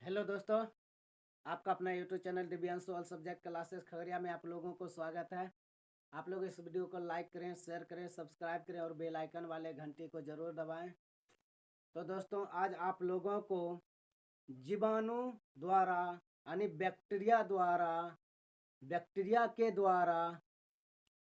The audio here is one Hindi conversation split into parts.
हेलो दोस्तों, आपका अपना YouTube channel Divyanshu all subject classes Khagaria में आप लोगों को स्वागत है। आप लोग इस वीडियो को लाइक करें, शेयर करें, सब्सक्राइब करें और बेल आइकन वाले घंटी को ज़रूर दबाएं। तो दोस्तों, आज आप लोगों को जीवाणु द्वारा यानी बैक्टीरिया के द्वारा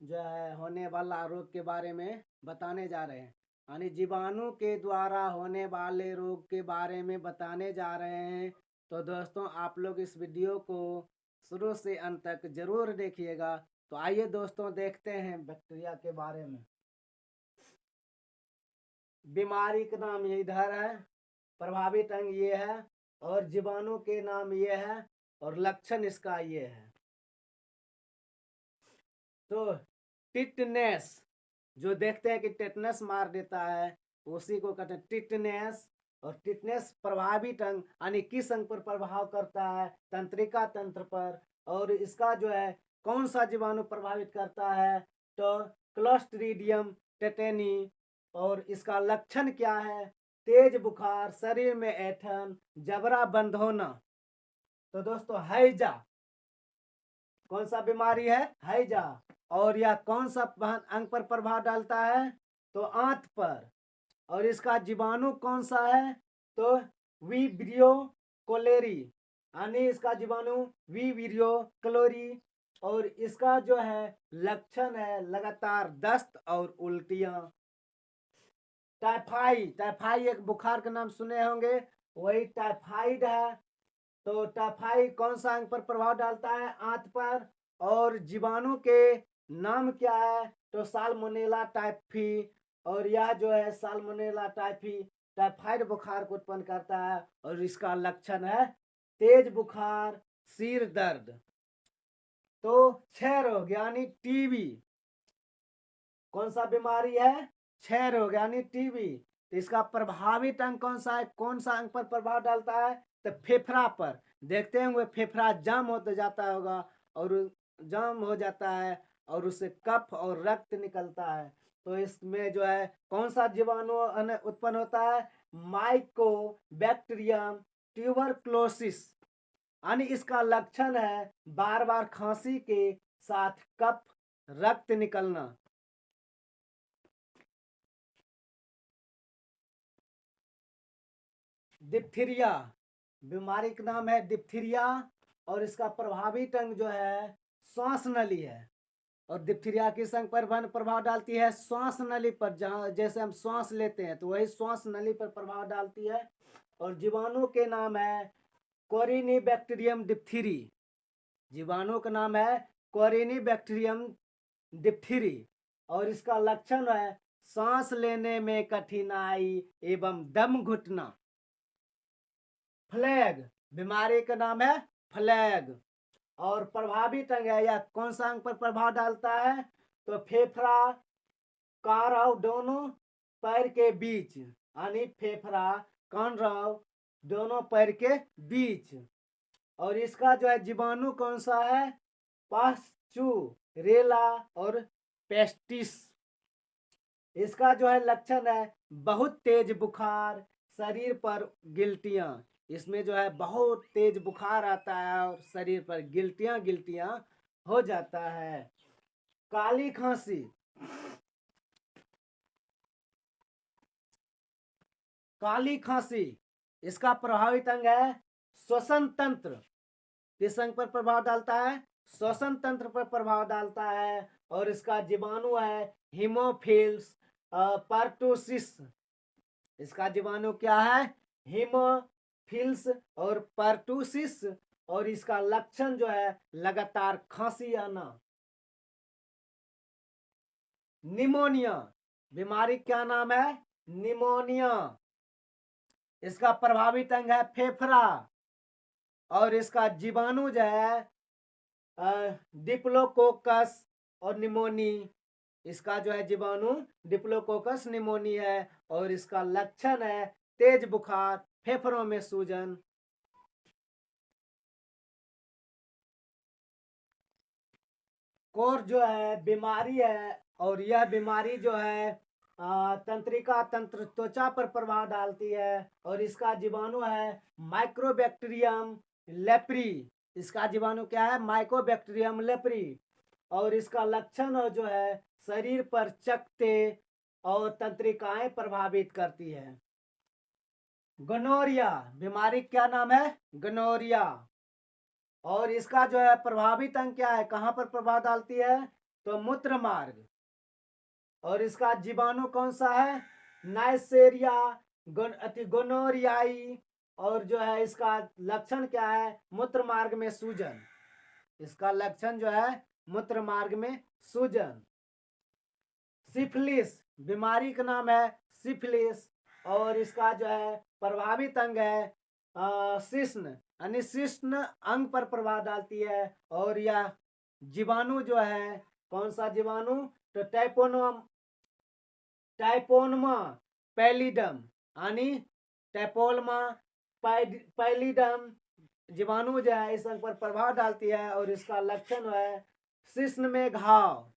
जो है होने वाला रोग के बारे में बताने जा रहे हैं। यानी जीवाणु के द्वारा होने वाले रोग के बारे में बताने जा रहे हैं। तो दोस्तों, आप लोग इस वीडियो को शुरू से अंत तक जरूर देखिएगा। तो आइए दोस्तों, देखते हैं बैक्टीरिया के बारे में। बीमारी का नाम ये इधर है, प्रभावित अंग ये है और जीवाणु के नाम ये है और लक्षण इसका ये है। तो टिटनेस, जो देखते हैं कि टेटनस मार देता है, उसी को कहते हैं टिटनेस। और टिटनेस प्रभावित अंग यानी किस अंग पर प्रभाव करता है? तंत्रिका तंत्र पर। और इसका जो है कौन सा जीवाणु प्रभावित करता है? तो क्लोस्ट्रीडियम टेटेनी। और इसका लक्षण क्या है? तेज बुखार, शरीर में ऐंठन, जबड़ा बंद होना। तो दोस्तों, हैजा कौन सा बीमारी है? हैजा। और यह कौन सा अंग पर प्रभाव डालता है? तो आंत पर। और इसका जीवाणु कौन सा है? तो विब्रियो कोलेरी, यानी इसका जीवाणु विब्रियो क्लोरी। और इसका जो है लक्षण है लगातार दस्त और उल्टियां। टाइफाइड एक बुखार का नाम सुने होंगे, वही टाइफाइड है। तो टाइफाइड कौन सा अंग पर प्रभाव डालता है? आंत पर। और जीवाणु के नाम क्या है? तो साल्मोनेला टाइफी। और यह जो है साल्मोनेला टाइफी टाइफाइड बुखार को उत्पन्न करता है। और इसका लक्षण है तेज बुखार, सिर दर्द। तो क्षय रोग यानी टीबी, कौन सा बीमारी है? क्षय रोग यानी टीबी। तो इसका प्रभावित अंग कौन सा है? कौन सा अंग पर प्रभाव डालता है? तो फेफड़ा पर। देखते होंगे फेफड़ा जाम होते जाता होगा और जाम हो जाता है और उससे कफ और रक्त निकलता है। तो इसमें जो है कौन सा जीवाणु उत्पन्न होता है? Mycobacterium tuberculosis. यानी इसका लक्षण है बार बार खांसी के साथ कफ, रक्त निकलना। डिप्थीरिया, बीमारी का नाम है डिप्थीरिया। और इसका प्रभावित अंग जो है श्वास नली है। और डिप्थीरिया किस अंग पर प्रभाव डालती है? श्वास नली पर। जहाँ जैसे हम श्वास लेते हैं तो वही श्वास नली पर प्रभाव डालती है। और जीवाणु के नाम है कोरिनी बैक्टीरियम डिप्थीरी। जीवाणु का नाम है कोरिनी बैक्टीरियम डिप्थीरी। और इसका लक्षण है सांस लेने में कठिनाई एवं दम घुटना। फ्लैग, बीमारी का नाम है फ्लैग। और प्रभावित अंग है, या कौन सा अंग पर प्रभाव डालता है? तो फेफड़ा, कान दोनों पैर के बीच, यानी फेफड़ा, कान दोनों पैर के बीच। और इसका जो है जीवाणु कौन सा है? पास्चुरेला और पेस्टिस। इसका जो है लक्षण है बहुत तेज बुखार, शरीर पर गिल्टियां। इसमें जो है बहुत तेज बुखार आता है और शरीर पर गिल्टियां गिल्टियां हो जाता है। काली खांसी, काली खांसी इसका प्रभावित अंग है श्वसन तंत्र। किस अंग पर प्रभाव डालता है? श्वसन तंत्र पर प्रभाव डालता है। और इसका जीवाणु है हीमोफिल्स पर्टुसिस। इसका जीवाणु क्या है? हीमोफिल्स और पर्टुसिस। और इसका लक्षण जो है लगातार खांसी आना। निमोनिया, बीमारी क्या नाम है? निमोनिया। इसका प्रभावित अंग है फेफड़ा। और इसका जीवाणु जो है डिप्लोकोकस और निमोनी। इसका जो है जीवाणु डिप्लोकोकस निमोनी है। और इसका लक्षण है तेज बुखार, फेफड़ों में सूजन। कोर जो है बीमारी है और यह बीमारी जो है तंत्रिका तंत्र त्वचा पर प्रभाव डालती है और इसका जीवाणु है माइक्रोबैक्टीरियम लेप्री। इसका जीवाणु क्या है? Mycobacterium leprae. और इसका लक्षण जो है शरीर पर चकत्ते और तंत्रिकाएं प्रभावित करती है। गोनोरिया बीमारी क्या नाम है? गोनोरिया। और इसका जो है प्रभावित अंग क्या है? कहाँ पर प्रभाव डालती है? तो मूत्र मार्ग। और इसका जीवाणु कौन सा है? नाइसेरिया गोनोरियाई। और जो है इसका लक्षण क्या है? मूत्र मार्ग में सूजन। इसका लक्षण जो है मूत्र मार्ग में सूजन। सिफिलिस बीमारी का नाम है सिफिलिस। और इसका जो है प्रभावित अंग है शिश्न, यानी शिश्न अंग पर प्रभाव डालती है। और यह जीवाणु जो है कौन सा जीवाणु? तो टाइपोनमा पैलिडम, यानी टैपोलमा पैलिडम जीवाणु जो है इस अंग पर प्रभाव डालती है। और इसका लक्षण है शिश्न में घाव,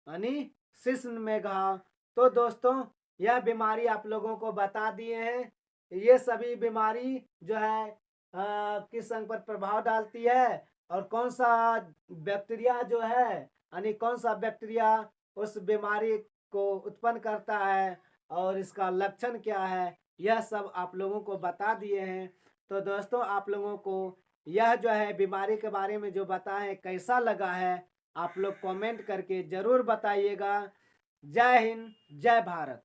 यानी शिश्न में घाव। तो दोस्तों यह बीमारी आप लोगों को बता दिए हैं। ये सभी बीमारी जो है किस अंग पर प्रभाव डालती है और कौन सा बैक्टीरिया जो है, यानी कौन सा बैक्टीरिया उस बीमारी को उत्पन्न करता है और इसका लक्षण क्या है, यह सब आप लोगों को बता दिए हैं। तो दोस्तों आप लोगों को यह जो है बीमारी के बारे में जो बताएं कैसा लगा है, आप लोग कमेंट करके ज़रूर बताइएगा। जय हिंद, जय भारत।